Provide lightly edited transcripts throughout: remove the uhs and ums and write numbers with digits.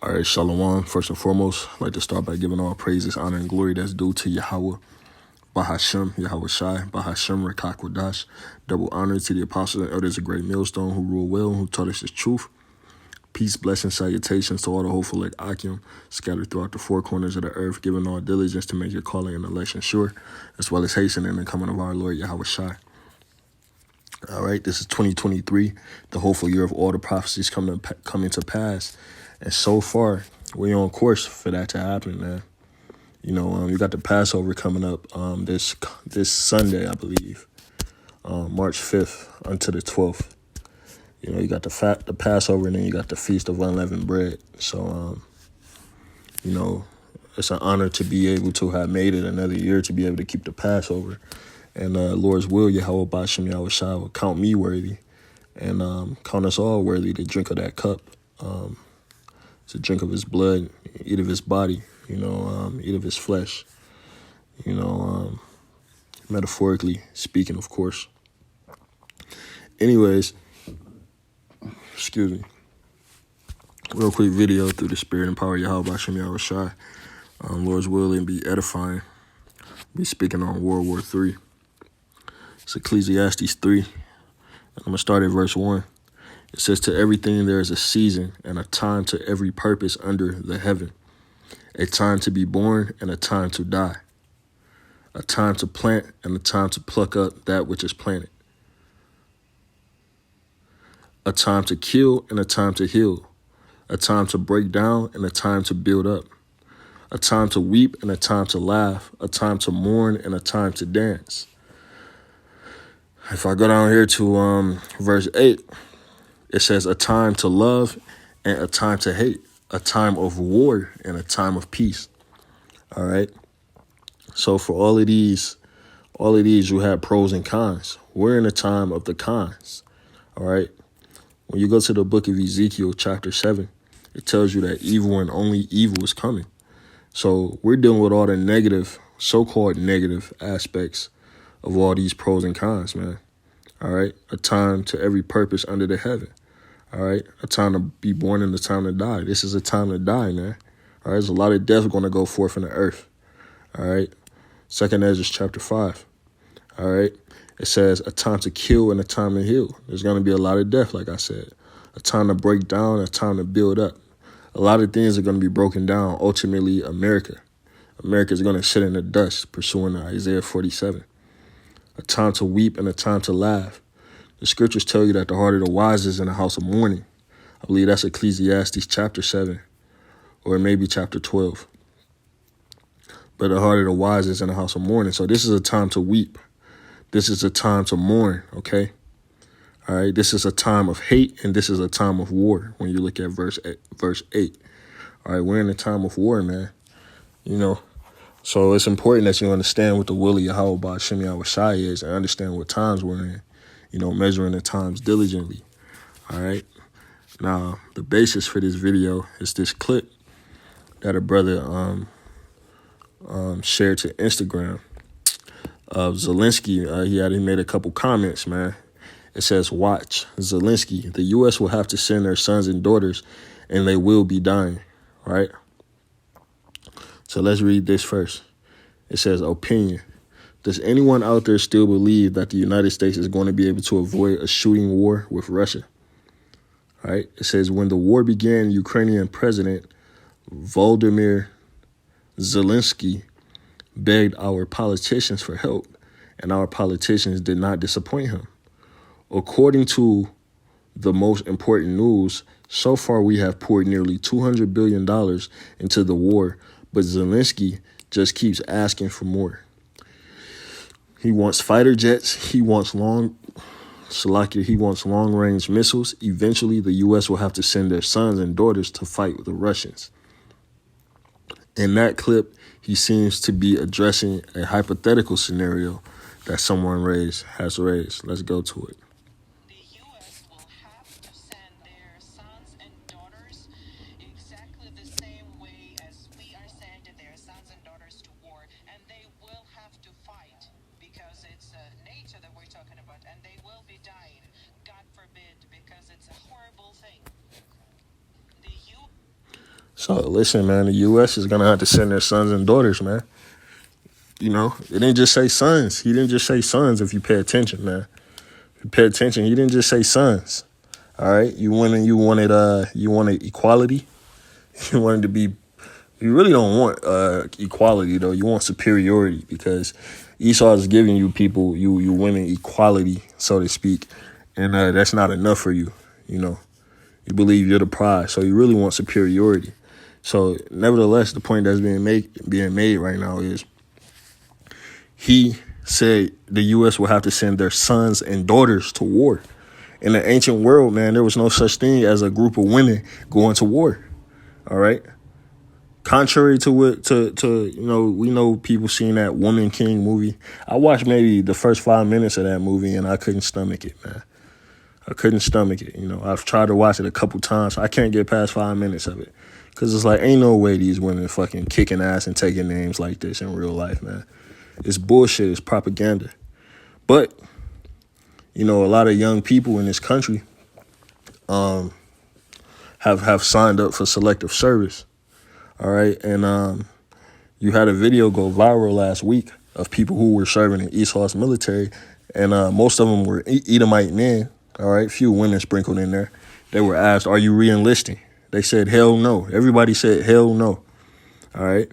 All right, Shalom. First and foremost, I'd like to start by giving all praises, honor, and glory that's due to Yahweh, Bahashem, Yahweh Shai, Bahashem, Rekakwadash. Double honor to the apostles and elders of Great Millstone who rule well, who taught us his truth. Peace, blessings, salutations to all the hopeful like Akim, scattered throughout the four corners of the earth, giving all diligence to make your calling and election sure, as well as hastening the coming of our Lord Yahweh Shai. All right, this is 2023, the hopeful year of all the prophecies coming to pass. And so far, we're on course for that to happen, man. You know, you got the Passover coming up this Sunday, I believe, March 5th until the 12th. You know, you got the Passover, and then you got the Feast of Unleavened Bread. So, you know, it's an honor to be able to have made it another year to be able to keep the Passover. And Lord's will, Yahweh Bashem Yahweh Shai will count me worthy and count us all worthy to drink of that cup. To drink of his blood, eat of his body, you know, eat of his flesh, you know, metaphorically speaking, of course. Anyways, excuse me. Real quick video through the spirit and power of Yahweh Bashem Yahweh Shai. Lord's will and be edifying. Be speaking on World War III. It's Ecclesiastes 3. I'm going to start at verse 1. It says, to everything there is a season and a time to every purpose under the heaven. A time to be born and a time to die. A time to plant and a time to pluck up that which is planted. A time to kill and a time to heal. A time to break down and a time to build up. A time to weep and a time to laugh. A time to mourn and a time to dance. If I go down here to verse 8, it says a time to love and a time to hate, a time of war and a time of peace. All right. So for all of these, you have pros and cons. We're in a time of the cons. All right. When you go to the book of Ezekiel, chapter 7, it tells you that evil and only evil is coming. So we're dealing with all the negative, so-called negative aspects of all these pros and cons, man. All right. A time to every purpose under the heaven. All right. A time to be born and a time to die. This is a time to die, man. All right. There's a lot of death going to go forth in the earth. All right. 2nd Ezra chapter 5. All right. It says a time to kill and a time to heal. There's going to be a lot of death, like I said. A time to break down, a time to build up. A lot of things are going to be broken down. Ultimately, America is going to sit in the dust, pursuing Isaiah 47. A time to weep and a time to laugh. The scriptures tell you that the heart of the wise is in the house of mourning. I believe that's Ecclesiastes chapter 7, or maybe chapter 12. But the heart of the wise is in the house of mourning. So this is a time to weep. This is a time to mourn, okay? All right, this is a time of hate, and this is a time of war when you look at verse 8. All right, we're in a time of war, man. You know, so it's important that you understand what the will of Yahweh Bashem Yahweh Shai is and understand what times we're in. You know, measuring the times diligently. All right. Now, the basis for this video is this clip that a brother shared to Instagram of Zelensky. He made a couple comments, man. It says, watch, Zelensky, the U.S. will have to send their sons and daughters, and they will be dying. All right. So let's read this first. It says, opinion. Does anyone out there still believe that the United States is going to be able to avoid a shooting war with Russia? All right. It says, when the war began, Ukrainian President Volodymyr Zelensky begged our politicians for help, and our politicians did not disappoint him. According to the most important news, so far we have poured nearly $200 billion into the war, but Zelensky just keeps asking for more. He wants fighter jets. He wants long-range missiles. Eventually, the U.S. will have to send their sons and daughters to fight with the Russians. In that clip, he seems to be addressing a hypothetical scenario that someone has raised. Let's go to it. The U.S. will have to send their sons and daughters exactly the same way as we are sending their sons and daughters to war, and they will have to fight because it's nature that we're talking about, and they will be dying, God forbid, because it's a horrible thing. So listen, man, the U.S. is gonna have to send their sons and daughters, man. You know, it didn't just say sons. He didn't just say sons. If you pay attention, man, if you pay attention, he didn't just say sons. All right, you wanted equality. You wanted to be. You really don't want equality though. You want superiority because Esau is giving you people, you women, equality, so to speak, and that's not enough for you. You know, you believe you're the prize, so you really want superiority. So, nevertheless, the point that's being made right now is he said the U.S. will have to send their sons and daughters to war. In the ancient world, man, there was no such thing as a group of women going to war. All right. Contrary to what, we know people seeing that Woman King movie. I watched maybe the first 5 minutes of that movie and I couldn't stomach it, man. I couldn't stomach it. You know, I've tried to watch it a couple times. I can't get past 5 minutes of it. Because it's like, ain't no way these women fucking kicking ass and taking names like this in real life, man. It's bullshit. It's propaganda. But, you know, a lot of young people in this country have signed up for selective service. All right. And you had a video go viral last week of people who were serving in Esau's military. And most of them were Edomite men. All right. Few women sprinkled in there. They were asked, are you re-enlisting? They said, hell no. Everybody said, hell no. All right.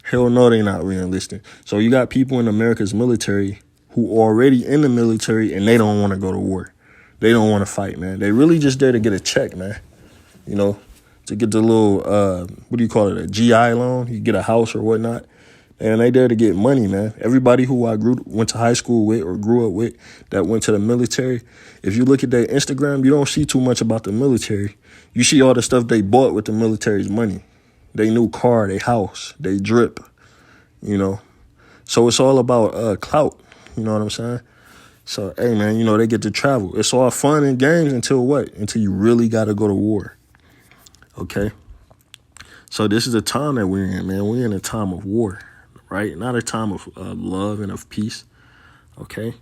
Hell no, they not re-enlisting. So you got people in America's military who are already in the military and they don't want to go to war. They don't want to fight, man. They really just there to get a check, man. You know, to get the little, what do you call it, a GI loan? You get a house or whatnot. And they there to get money, man. Everybody who I went to high school with or grew up with that went to the military, if you look at their Instagram, you don't see too much about the military. You see all the stuff they bought with the military's money. They new car, they house, they drip, you know. So it's all about clout, you know what I'm saying? So, hey, man, you know, they get to travel. It's all fun and games until what? Until you really got to go to war, okay? So this is the time that we're in, man. We're in a time of war, right? Not a time of love and of peace, okay?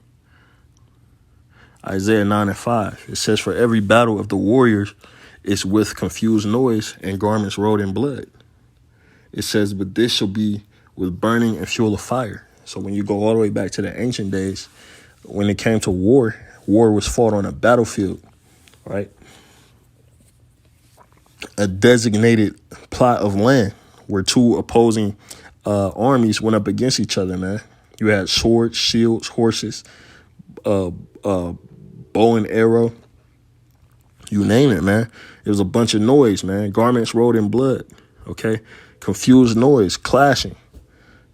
Isaiah 9:5, it says, for every battle of the warriors is with confused noise and garments rolled in blood. It says, but this shall be with burning and fuel of fire. So when you go all the way back to the ancient days, when it came to war, war was fought on a battlefield, right? A designated plot of land where two opposing armies went up against each other, man. You had swords, shields, horses, bow and arrow. You name it, man. It was a bunch of noise, man. Garments rolled in blood, okay? Confused noise, clashing,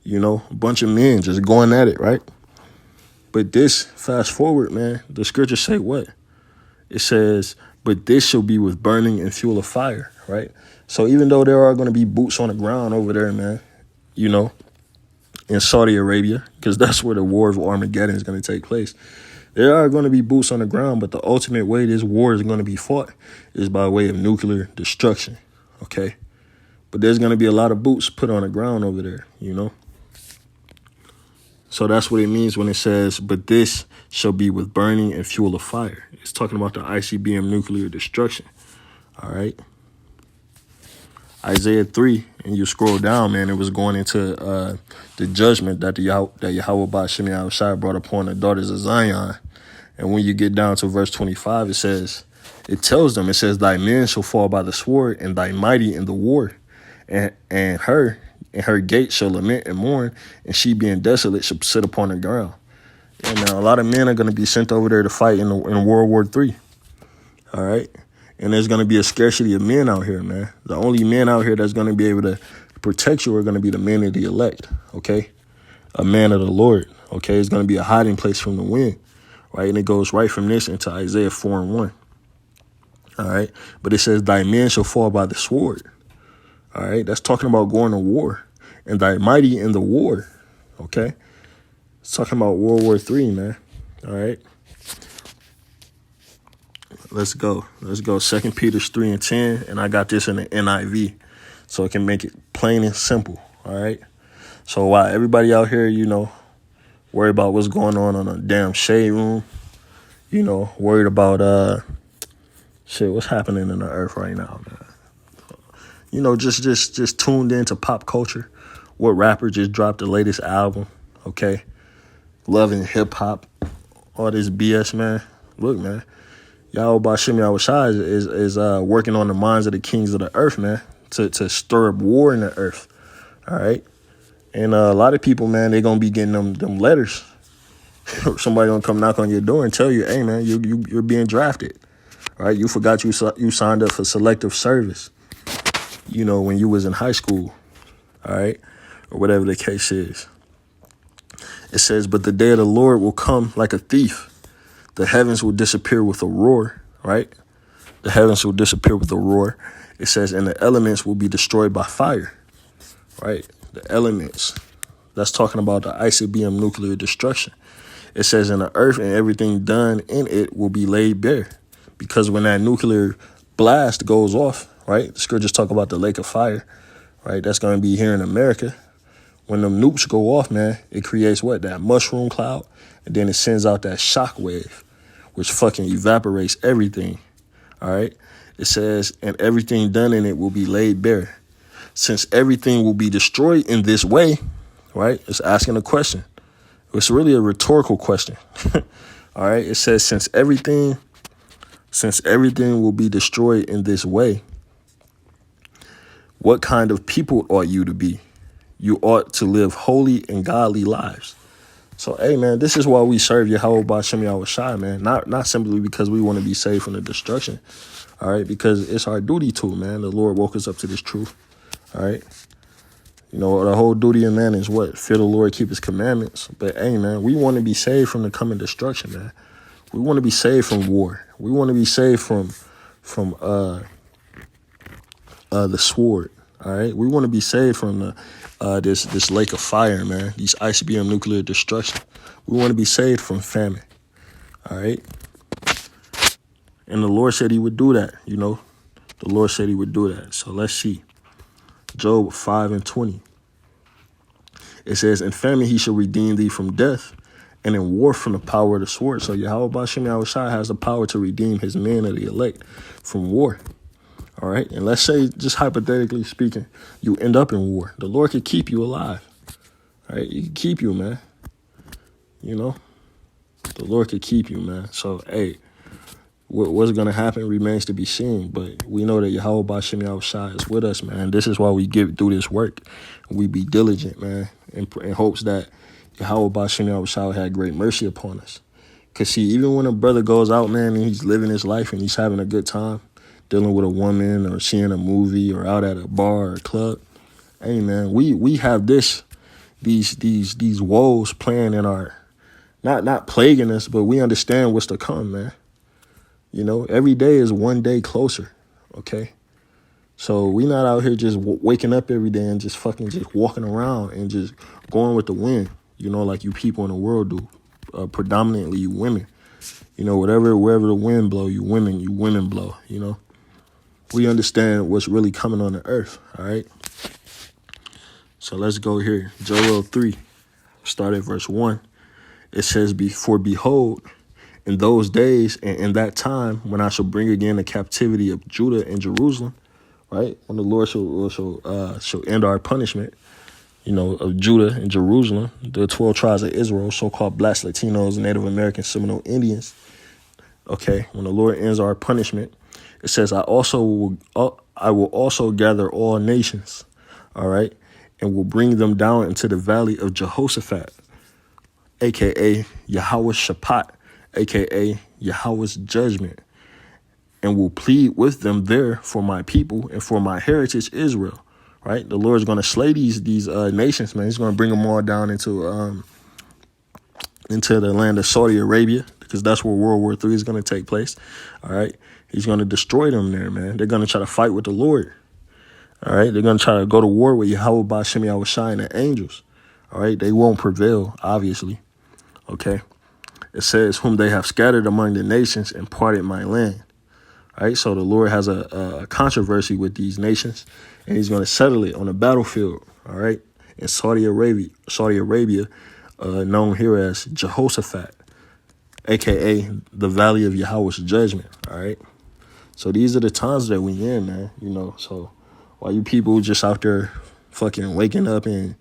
you know, a bunch of men just going at it, right? But this, fast forward, man, the scriptures say what? It says, but this shall be with burning and fuel of fire, right? So even though there are going to be boots on the ground over there, man, you know, in Saudi Arabia, because that's where the war of Armageddon is going to take place. There are going to be boots on the ground, but the ultimate way this war is going to be fought is by way of nuclear destruction, okay? But there's going to be a lot of boots put on the ground over there, you know? So that's what it means when it says, but this shall be with burning and fuel of fire. It's talking about the ICBM nuclear destruction, all right? Isaiah 3, and you scroll down, man, it was going into the judgment that Yahweh Ba'Shem Yahushua brought upon the daughters of Zion. And when you get down to verse 25, it says, thy men shall fall by the sword and thy mighty in the war. And her gate shall lament and mourn, and she being desolate shall sit upon the ground. And now a lot of men are going to be sent over there to fight in World War III. All right. And there's going to be a scarcity of men out here, man. The only men out here that's going to be able to protect you are going to be the men of the elect, okay? A man of the Lord, okay? It's going to be a hiding place from the wind, right? And it goes right from this into Isaiah 4:1, all right? But it says, thy men shall fall by the sword, all right? That's talking about going to war. And thy mighty in the war, okay? It's talking about World War III, man, all right? Let's go. 2 Peter 3:10, and I got this in the NIV, so it can make it plain and simple, all right? So while everybody out here, you know, worried about what's going on a damn shade room, you know, worried about, what's happening in the earth right now, man. just tuned into pop culture, what rapper just dropped the latest album, okay? Loving hip hop, all this BS, man. Look, man, Yahweh Bashim Yahushua is working on the minds of the kings of the earth, man, to stir up war in the earth, all right? And a lot of people, man, they're going to be getting them letters. Somebody going to come knock on your door and tell you, hey, man, you're being drafted, all right? You forgot you signed up for selective service, when you was in high school, all right? Or whatever the case is. It says, but the day of the Lord will come like a thief. The heavens will disappear with a roar, right? The heavens will disappear with a roar. It says, and the elements will be destroyed by fire, right? The elements. That's talking about the ICBM nuclear destruction. It says, and the earth and everything done in it will be laid bare. Because when that nuclear blast goes off, right? The scriptures talk about the lake of fire, right? That's going to be here in America. When them nukes go off, man, it creates what? That mushroom cloud. And then it sends out that shock wave, which fucking evaporates everything. All right. It says, and everything done in it will be laid bare. Since everything will be destroyed in this way, right? It's asking a question. It's really a rhetorical question. All right. It says, since everything will be destroyed in this way, what kind of people ought you to be? You ought to live holy and godly lives. So, hey, man, this is why we serve Yahweh B'Shem Yahushai, man. Not simply because we want to be saved from the destruction, all right, because it's our duty to, man. The Lord woke us up to this truth, all right. The whole duty of man is what? Fear the Lord, keep his commandments. But, hey, man, we want to be saved from the coming destruction, man. We want to be saved from war. We want to be saved from the sword, all right. We want to be saved from this lake of fire, man, these ICBM nuclear destruction. We want to be saved from famine, all right? And the Lord said he would do that, The Lord said he would do that. So let's see. Job 5:20. It says, in famine he shall redeem thee from death, and in war from the power of the sword. So Yahweh B'Shem Yahushua has the power to redeem his men of the elect from war. All right. And let's say, just hypothetically speaking, you end up in war. The Lord could keep you alive. All right. He can keep you, man. The Lord could keep you, man. So, hey, what's going to happen remains to be seen. But we know that Yahweh B'Shem Yahushua is with us, man. This is why we do this work. We be diligent, man, in hopes that Yahweh B'Shem Yahushua had great mercy upon us. Because, see, even when a brother goes out, man, and he's living his life and he's having a good time, dealing with a woman or seeing a movie or out at a bar or a club. Hey, man, we have these woes playing in our, not plaguing us, but we understand what's to come, man. Every day is one day closer, okay? So we not out here just waking up every day and just walking around and just going with the wind, like you people in the world do, predominantly you women. Wherever the wind blow, you women blow, We understand what's really coming on the earth, all right? So let's go here. Joel 3, start at verse 1. It says, for behold, in those days and in that time, when I shall bring again the captivity of Judah and Jerusalem, right? When the Lord shall end our punishment, of Judah and Jerusalem, the 12 tribes of Israel, so-called blacks, Latinos, Native Americans, Seminole Indians. Okay, when the Lord ends our punishment, it says, I will also gather all nations, all right, and will bring them down into the valley of Jehoshaphat, a.k.a. Yahweh's Shaphat, a.k.a. Yahweh's judgment, and will plead with them there for my people and for my heritage Israel, right? The Lord's going to slay these nations, man. He's going to bring them all down into the land of Saudi Arabia, because that's where World War III is going to take place, all right? He's going to destroy them there, man. They're going to try to fight with the Lord, all right? They're going to try to go to war with Yahweh B'Shem Yahushua and the angels, all right? They won't prevail, obviously, okay? It says, whom they have scattered among the nations and parted my land, all right? So the Lord has a controversy with these nations, and he's going to settle it on the battlefield, all right? In Saudi Arabia, known here as Jehoshaphat, a.k.a. the Valley of Yahweh's Judgment, all right? So these are the times that we in, man, So Why you people just out there fucking waking up and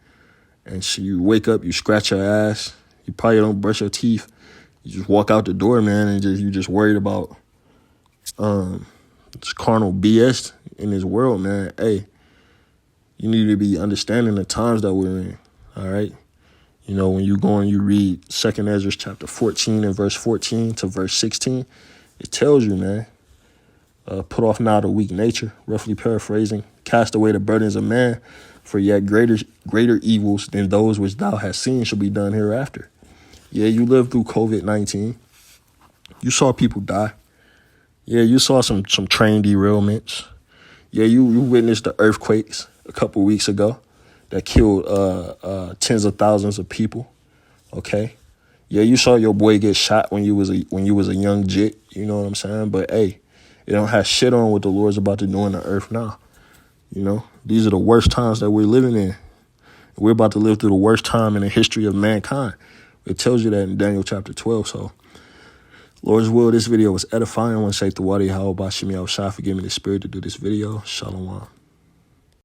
you wake up, you scratch your ass, you probably don't brush your teeth, you just walk out the door, man, and you just worried about this carnal BS in this world, man. Hey, you need to be understanding the times that we're in, all right? You know, when you go and you read 2 Ezra chapter 14 and verse 14 to verse 16, it tells you, man, put off now the weak nature, roughly paraphrasing, cast away the burdens of man, for yet greater evils than those which thou hast seen shall be done hereafter. Yeah, you lived through COVID-19. You saw people die. Yeah, you saw some train derailments. Yeah, you witnessed the earthquakes a couple weeks ago that killed tens of thousands of people. Okay, yeah, you saw your boy get shot when you was a young jit. You know what I'm saying? But hey, it don't have shit on what the Lord's about to do on the earth now. You know, these are the worst times that we're living in. We're about to live through the worst time in the history of mankind. It tells you that in Daniel chapter 12. So, Lord's will, this video was edifying. I want to say to Wadi How Bashimi Al Shah for giving me the spirit to do this video. Shalom.